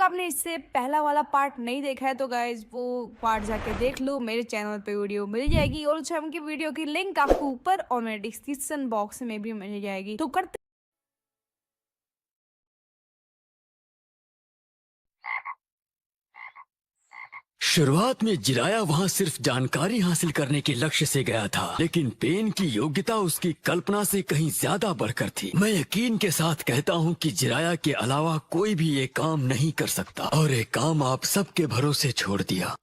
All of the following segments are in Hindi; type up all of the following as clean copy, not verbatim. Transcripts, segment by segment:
आपने इससे पहला वाला पार्ट नहीं देखा है तो गाइज वो पार्ट जाके देख लो, मेरे चैनल पे वीडियो मिल जाएगी और उस की वीडियो की लिंक आपको ऊपर और मेरे डिस्क्रिप्शन बॉक्स में भी मिल जाएगी। तो करते शुरुआत में जिराया वहाँ सिर्फ जानकारी हासिल करने के लक्ष्य से गया था, लेकिन पेन की योग्यता उसकी कल्पना से कहीं ज्यादा बढ़कर थी। मैं यकीन के साथ कहता हूँ कि जिराया के अलावा कोई भी ये काम नहीं कर सकता, और ये काम आप सबके भरोसे छोड़ दिया।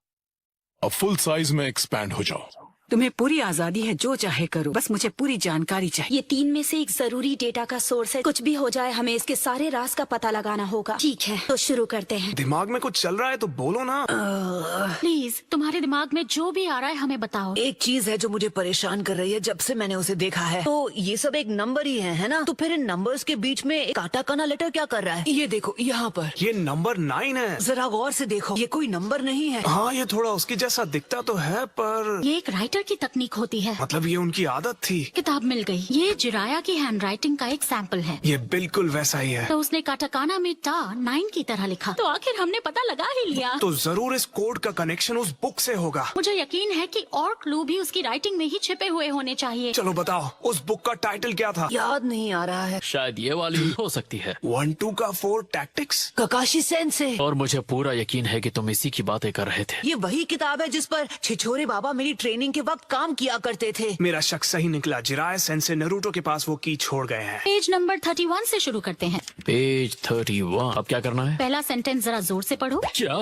अब फुल साइज में एक्सपैंड हो जाओ। तुम्हें पूरी आजादी है, जो चाहे करो, बस मुझे पूरी जानकारी चाहिए। ये 3 में से एक जरूरी डेटा का सोर्स है। कुछ भी हो जाए हमें इसके सारे राज का पता लगाना होगा। ठीक है, तो शुरू करते हैं। दिमाग में कुछ चल रहा है तो बोलो ना। प्लीज तुम्हारे दिमाग में जो भी आ रहा है हमें बताओ। एक चीज है जो मुझे परेशान कर रही है जब से मैंने उसे देखा है। तो ये सब एक नंबर ही है ना? तो फिर इन नंबर्स के बीच में एक काटा काना लेटर क्या कर रहा है? ये देखो यहाँ पर, ये नंबर 9 है। जरा गौर से देखो, ये कोई नंबर नहीं है। हाँ, ये थोड़ा उसकी जैसा दिखता तो है, पर ये एक राइटर की तकनीक होती है। मतलब ये उनकी आदत थी। किताब मिल गई। ये जिराया की हैंडराइटिंग का एक सैंपल है। ये बिल्कुल वैसा ही है। तो उसने काटाकाना में टा 9 की तरह लिखा। तो आखिर हमने पता लगा ही लिया। तो जरूर इस कोड का कनेक्शन उस बुक से होगा। मुझे यकीन है कि और क्लू भी उसकी राइटिंग में ही छिपे हुए होने चाहिए। चलो बताओ, उस बुक का टाइटल क्या था? याद नहीं आ रहा है। शायद ये वाली हो सकती है। 1-2 का 4 टैक्टिक्स। ककाशी सेंसे। और मुझे पूरा यकीन है कि तुम इसी की बातें कर रहे थे। ये वही किताब है जिस पर छिछोरे बाबा मेरी ट्रेनिंग के वक्त काम किया करते थे। मेरा शक सही निकला। जिराया सेंसे नरूटो के पास वो की छोड़ गए हैं। पेज नंबर 31 से शुरू करते हैं। पेज 31। अब क्या करना है? पहला सेंटेंस जरा जोर से पढ़ो। क्या?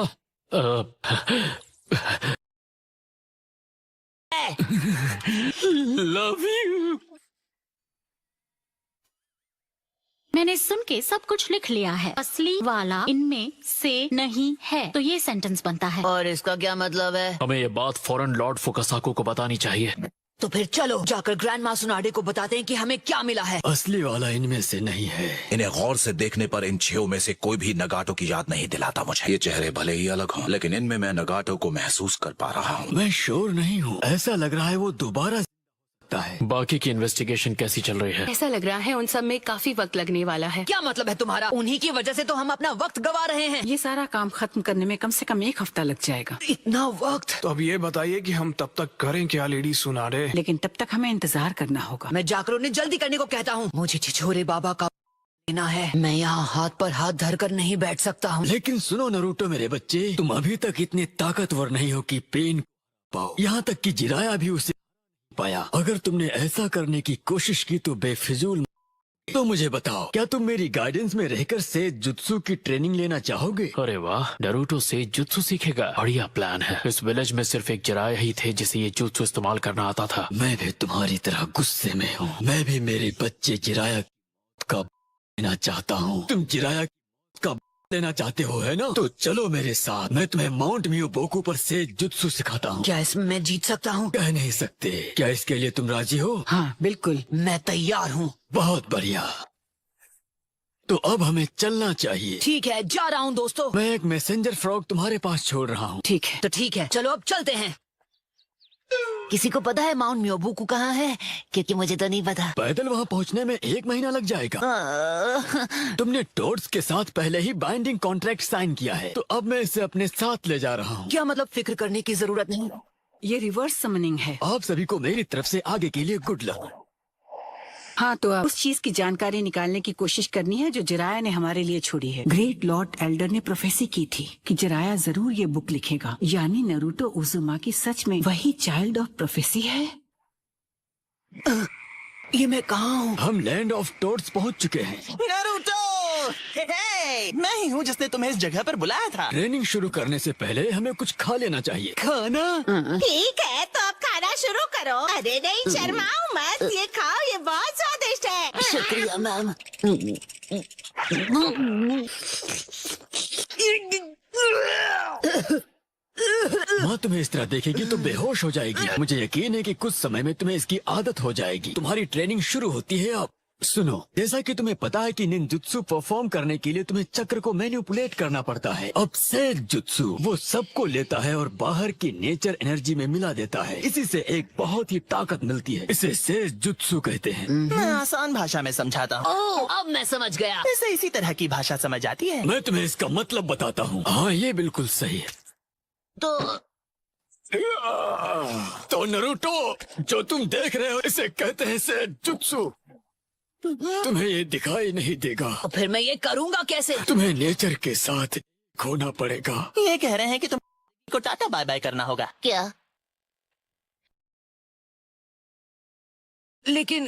Love you. मैंने सुन के सब कुछ लिख लिया है। असली वाला इनमें से नहीं है। तो ये सेंटेंस बनता है। और इसका क्या मतलब है? हमें ये बात फौरन लॉर्ड फुकासाको को बतानी चाहिए। तो फिर चलो जाकर ग्रैंड मासुनाडे को बताते हैं कि हमें क्या मिला है। असली वाला इनमें से नहीं है। इन्हें गौर से देखने पर इन 6 में से कोई भी नगाटो की याद नहीं दिलाता मुझे। ये चेहरे भले ही अलग हों, लेकिन इनमें मैं नगाटो को महसूस कर पा रहा हूँ। मैं श्योर नहीं हूँ, ऐसा लग रहा है वो दोबारा सकता है। बाकी की इन्वेस्टिगेशन कैसी चल रही है? ऐसा लग रहा है उन सब में काफी वक्त लगने वाला है। क्या मतलब है तुम्हारा? उन्हीं की वजह से तो हम अपना वक्त गवा रहे हैं। ये सारा काम खत्म करने में कम से कम 1 हफ्ता लग जाएगा। इतना वक्त? तो अब ये बताइए कि हम तब तक करें क्या, लेडी सुनारे? लेकिन तब तक हमें इंतजार करना होगा। मैं जाकर उन्हें जल्दी करने को कहता हूँ। मुझे छिछोरे बाबा का लेना है। मैं यहाँ हाथ पर हाथ धरकर नहीं बैठ सकता हूँ। लेकिन सुनो नरूटो मेरे बच्चे, तुम अभी तक इतने ताकतवर नहीं हो कि पेन पाओ। यहाँ तक कि जिराया भी उसे पाया। अगर तुमने ऐसा करने की कोशिश की तो बेफिजूल। तो मुझे बताओ, क्या तुम मेरी गाइडेंस में रहकर से जुत्सु की ट्रेनिंग लेना चाहोगे? अरे वाह, नारुतो से जुत्सु सीखेगा। बढ़िया प्लान है। इस विलेज में सिर्फ एक जिराया ही थे जिसे ये जुत्सु इस्तेमाल करना आता था। मैं भी तुम्हारी तरह गुस्से में हूँ। मैं भी मेरे बच्चे जिराया का लेना चाहता हूँ। तुम जिराया का लेना चाहते हो, है ना? तो चलो मेरे साथ, मैं तुम्हें माउंट मियोबोकू पर से जुत्सु सिखाता हूँ। क्या इसमें मैं जीत सकता हूँ? कह नहीं सकते। क्या इसके लिए तुम राजी हो? हाँ बिल्कुल, मैं तैयार हूँ। बहुत बढ़िया। तो अब हमें चलना चाहिए। ठीक है, जा रहा हूँ दोस्तों। मैं एक मैसेंजर फ्रॉग तुम्हारे पास छोड़ रहा हूँ। ठीक है। तो ठीक है, चलो अब चलते हैं। किसी को पता है माउंट मियोबोकू कहाँ है? क्योंकि मुझे तो नहीं पता। पैदल वहाँ पहुँचने में 1 महीना लग जाएगा। तुमने टोड्स के साथ पहले ही बाइंडिंग कॉन्ट्रैक्ट साइन किया है, तो अब मैं इसे अपने साथ ले जा रहा हूँ। क्या मतलब? फिक्र करने की जरूरत नहीं। ये रिवर्स समनिंग है। आप सभी को मेरी तरफ से आगे के लिए गुड लक। हाँ, तो अब उस चीज की जानकारी निकालने की कोशिश करनी है जो जिराया ने हमारे लिए छोड़ी है। ग्रेट लॉर्ड एल्डर ने प्रोफेसी की थी कि जिराया जरूर ये बुक लिखेगा, यानी नारुतो उजुमाकी सच में वही चाइल्ड ऑफ प्रोफेसी है। ये मैं कहाँ हूँ? हम लैंड ऑफ टोड्स पहुँच चुके हैं। नारुतो! हे, मैं ही हूँ जिसने तुम्हें इस जगह पर बुलाया था। ट्रेनिंग शुरू करने से पहले हमें कुछ खा लेना चाहिए। खाना? ठीक है, तो अब खाना शुरू करो। अरे नहीं, शर्माओ मत, ये खाओ, ये बहुत स्वादिष्ट है। शुक्रिया मैम। माँ तुम्हें इस तरह देखेगी तो बेहोश हो जाएगी। मुझे यकीन है कि कुछ समय में तुम्हें इसकी आदत हो जाएगी। तुम्हारी ट्रेनिंग शुरू होती है अब। सुनो, जैसा कि तुम्हें पता है कि निंजुत्सु परफॉर्म करने के लिए तुम्हें चक्र को मैनिपुलेट करना पड़ता है। अब सेजुत्सु वो सबको लेता है और बाहर की नेचर एनर्जी में मिला देता है। इसी से एक बहुत ही ताकत मिलती है। इसे सेजुत्सु कहते हैं। मैं आसान भाषा में समझाता हूँ। ओह, अब मैं समझ गया। इसे इसी तरह की भाषा समझ आती है। मैं तुम्हें इसका मतलब बताता हूँ। हाँ, ये बिल्कुल सही है। तो नरूटो, जो तुम देख रहे हो इसे कहते हैं सेजुत्सु। तुम्हें ये दिखाई नहीं देगा। तो फिर मैं ये करूँगा कैसे? तुम्हें नेचर के साथ खोना पड़ेगा। ये कह रहे हैं कि तुम को टाटा बाय बाय करना होगा। क्या? लेकिन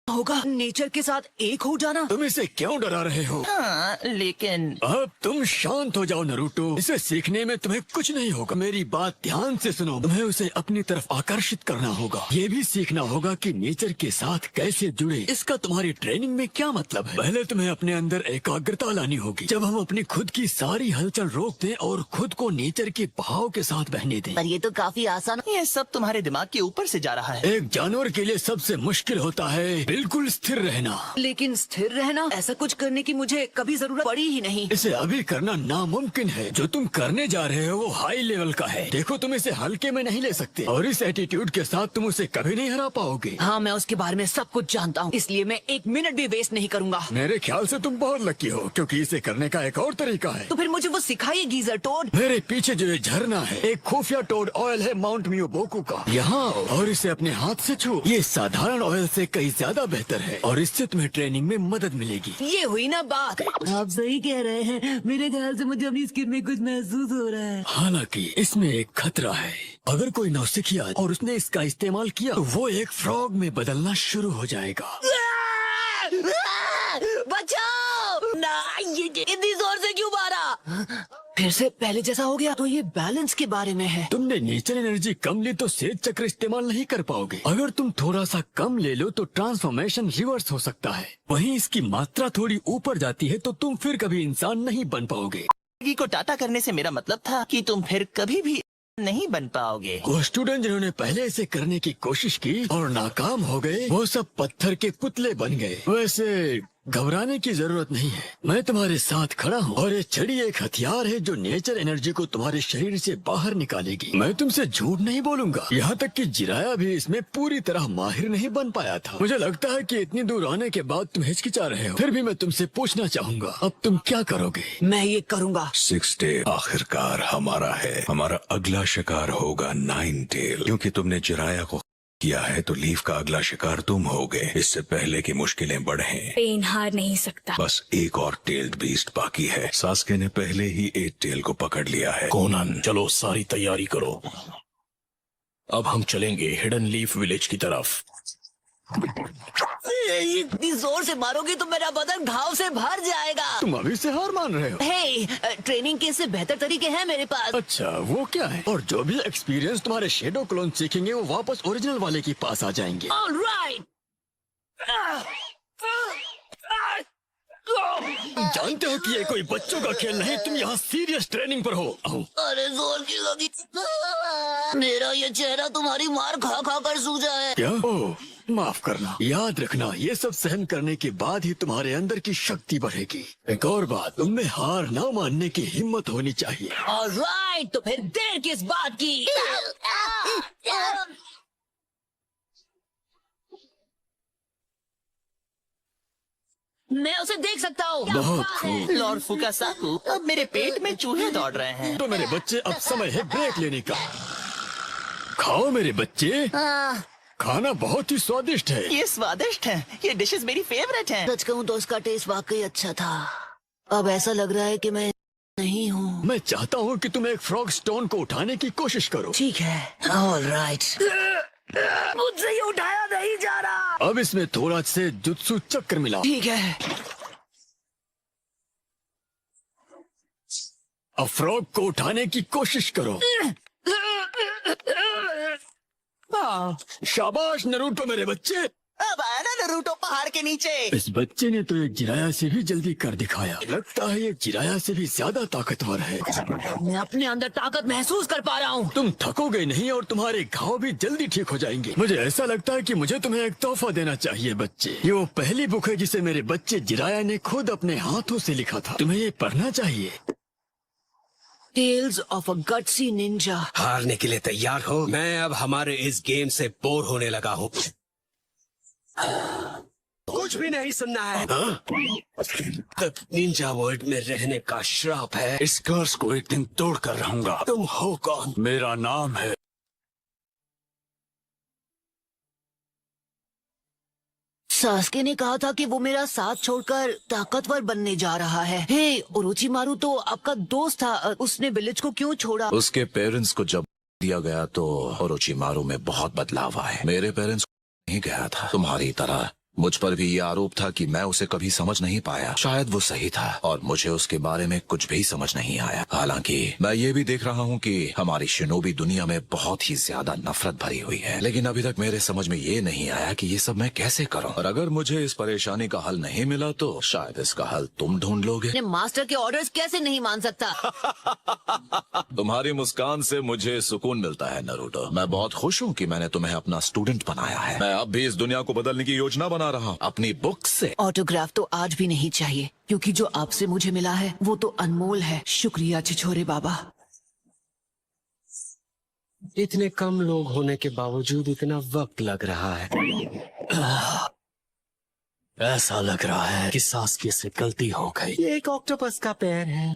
होगा नेचर के साथ एक हो जाना। तुम इसे क्यों डरा रहे हो? हाँ, लेकिन अब तुम शांत हो जाओ नरूटो। इसे सीखने में तुम्हें कुछ नहीं होगा। मेरी बात ध्यान से सुनो। तुम्हें उसे अपनी तरफ आकर्षित करना होगा। ये भी सीखना होगा कि नेचर के साथ कैसे जुड़े। इसका तुम्हारी ट्रेनिंग में क्या मतलब है? पहले तुम्हें अपने अंदर एकाग्रता लानी होगी। जब हम अपनी खुद की सारी हलचल रोक दें और खुद को नेचर के बहाव के साथ बहने दें। पर ये तो काफी आसान। ये सब तुम्हारे दिमाग के ऊपर से जा रहा है। एक जानवर के लिए सबसे मुश्किल होता है बिल्कुल स्थिर रहना। लेकिन स्थिर रहना, ऐसा कुछ करने की मुझे कभी जरूरत पड़ी ही नहीं। इसे अभी करना नामुमकिन है। जो तुम करने जा रहे हो वो हाई लेवल का है। देखो, तुम इसे हल्के में नहीं ले सकते और इस एटीट्यूड के साथ तुम उसे कभी नहीं हरा पाओगे। हाँ, मैं उसके बारे में सब कुछ जानता हूँ, इसलिए मैं एक मिनट भी वेस्ट नहीं करूँगा। मेरे ख्याल से तुम बहुत लकी हो, क्योंकि इसे करने का एक और तरीका है। तो फिर मुझे वो सिखाइए गीजर टोड। मेरे पीछे जो ये झरना है, एक खुफिया टोड ऑयल है माउंट मियोबोकू का। यहाँ आओ और इसे अपने हाथ से छू। ये साधारण ऑयल से कई ज्यादा बेहतर है और इससे तुम्हें ट्रेनिंग में मदद मिलेगी। ये हुई ना बात। आप सही कह रहे हैं। मेरे ख्याल से मुझे अपनी स्किन में कुछ महसूस हो रहा है। हालांकि इसमें एक खतरा है। अगर कोई नौसिखिया और उसने इसका इस्तेमाल किया तो वो एक फ्रॉग में बदलना शुरू हो जाएगा। बचाओ ना, ये इतनी जोर से क्यों मारा? फिर से पहले जैसा हो गया। तो ये बैलेंस के बारे में है। तुमने नेचर एनर्जी कम ली तो सेज चक्र इस्तेमाल नहीं कर पाओगे। अगर तुम थोड़ा सा कम ले लो तो ट्रांसफॉर्मेशन रिवर्स हो सकता है। वहीं इसकी मात्रा थोड़ी ऊपर जाती है तो तुम फिर कभी इंसान नहीं बन पाओगे। जिंदगी को टाटा करने से मेरा मतलब था कि तुम फिर कभी भी नहीं बन पाओगे। वो स्टूडेंट जिन्होंने पहले इसे करने की कोशिश की और नाकाम हो गए, वो सब पत्थर के पुतले बन गए। वैसे घबराने की जरूरत नहीं है। मैं तुम्हारे साथ खड़ा हूँ और ये छड़ी एक हथियार है जो नेचर एनर्जी को तुम्हारे शरीर से बाहर निकालेगी। मैं तुमसे झूठ नहीं बोलूंगा। यहाँ तक कि जिराया भी इसमें पूरी तरह माहिर नहीं बन पाया था। मुझे लगता है कि इतनी दूर आने के बाद तुम हिचकिचा रहे हो। फिर भी मैं तुमसे पूछना चाहूंगा, अब तुम क्या करोगे? मैं ये करूँगा। 6 टेल आखिरकार हमारा है। हमारा अगला शिकार होगा 9 टेल। क्योंकि तुमने जिराया को किया है तो लीफ का अगला शिकार तुम होगे। इससे पहले की मुश्किलें बढ़ें। पेन हार नहीं सकता। बस एक और टेल्ड बीस्ट बाकी है। सास्के ने पहले ही 8 टेल को पकड़ लिया है। कोनन, चलो सारी तैयारी करो। अब हम चलेंगे हिडन लीफ विलेज की तरफ। इतनी जोर से मारोगे तो मेरा बदन घाव से भर जाएगा। तुम अभी से हार मान रहे हो? हे, ट्रेनिंग के इससे बेहतर तरीके हैं मेरे पास। अच्छा, वो क्या है? और जो भी एक्सपीरियंस तुम्हारे शेडो क्लोन सीखेंगे वो वापस ओरिजिनल वाले के पास आ जाएंगे। ऑलराइट। जानते हो कि ये कोई बच्चों का खेल नहीं। तुम यहाँ सीरियस ट्रेनिंग पर हो। अरे जोर की लगी। मेरा ये चेहरा तुम्हारी मार खा खा कर सूजा है। क्या? ओह, माफ करना। याद रखना, ये सब सहन करने के बाद ही तुम्हारे अंदर की शक्ति बढ़ेगी। एक और बात, तुम में हार ना मानने की हिम्मत होनी चाहिए। ऑलराइट, तो फिर देर किस बात की? मैं उसे देख सकता हूँ। बहुत खूब। लॉर्ड फुकासाकु, अब मेरे पेट में चूहे दौड़ रहे हैं। तो मेरे बच्चे, अब समय है ब्रेक लेने का। खाओ मेरे बच्चे। खाना बहुत ही स्वादिष्ट है। ये स्वादिष्ट है। ये डिशेस मेरी फेवरेट हैं। सच कहूँ तो उसका टेस्ट वाकई अच्छा था। अब ऐसा लग रहा है कि मैं नहीं हूँ। मैं चाहता हूँ कि तुम एक फ्रॉग स्टोन को उठाने की कोशिश करो। ठीक है। ऑलराइट। मुझसे ये उठाया नहीं जा रहा। अब इसमें थोड़ा से जुत्सु चक्र मिला। ठीक है। अब फ्रॉग को उठाने की कोशिश करो। शाबाश नरूटो मेरे बच्चे। अब आया ना नरूटो पहाड़ के नीचे। इस बच्चे ने तो एक जिराया से भी जल्दी कर दिखाया। लगता है ये जिराया से भी ज्यादा ताकतवर है। मैं अपने अंदर ताकत महसूस कर पा रहा हूँ। तुम थकोगे नहीं और तुम्हारे घाव भी जल्दी ठीक हो जाएंगे। मुझे ऐसा लगता है कि मुझे तुम्हें एक तोहफा देना चाहिए बच्चे। ये वो पहली बुक है जिसे मेरे बच्चे जिराया ने खुद अपने हाथों से लिखा था। तुम्हें ये पढ़ना चाहिए। Tales of a gutsy ninja. हारने के लिए तैयार हो? मैं अब हमारे इस गेम से बोर होने लगा हूँ। कुछ भी नहीं सुनना है। निंजा वर्ल्ड में रहने का श्राप है। इस कर्स को एक दिन तोड़ कर रहूंगा। तुम हो कौन? मेरा नाम है सास्के ने कहा था कि वो मेरा साथ छोड़कर ताकतवर बनने जा रहा है। हे, ओरोचिमारू तो आपका दोस्त था। उसने विलेज को क्यों छोड़ा? उसके पेरेंट्स को जब दिया गया तो ओरोचिमारू में बहुत बदलाव आए। मेरे पेरेंट्स को नहीं गया था। तुम्हारी तरह मुझ पर भी ये आरोप था कि मैं उसे कभी समझ नहीं पाया। शायद वो सही था और मुझे उसके बारे में कुछ भी समझ नहीं आया। हालांकि मैं ये भी देख रहा हूँ कि हमारी शिनोबी दुनिया में बहुत ही ज्यादा नफरत भरी हुई है। लेकिन अभी तक मेरे समझ में ये नहीं आया कि ये सब मैं कैसे करूँ। और अगर मुझे इस परेशानी का हल नहीं मिला तो शायद इसका हल तुम ढूंढ लोगे। अपने मास्टर के ऑर्डर्स कैसे नहीं मान सकता? तुम्हारी मुस्कान से मुझे सुकून मिलता है नरूटो। मैं बहुत खुश हूँ कि मैंने तुम्हें अपना स्टूडेंट बनाया है। मैं अब भी इस दुनिया को बदलने की योजना बना रहा हूँ अपनी बुक से। ऑटोग्राफ तो आज भी नहीं चाहिए, क्योंकि जो आपसे मुझे मिला है वो तो अनमोल है। शुक्रिया छिछोरे बाबा। इतने कम लोग होने के बावजूद इतना वक्त लग रहा है। ऐसा लग रहा है कि सास्के से गलती हो गई। ये एक ऑक्टोपस का पैर है।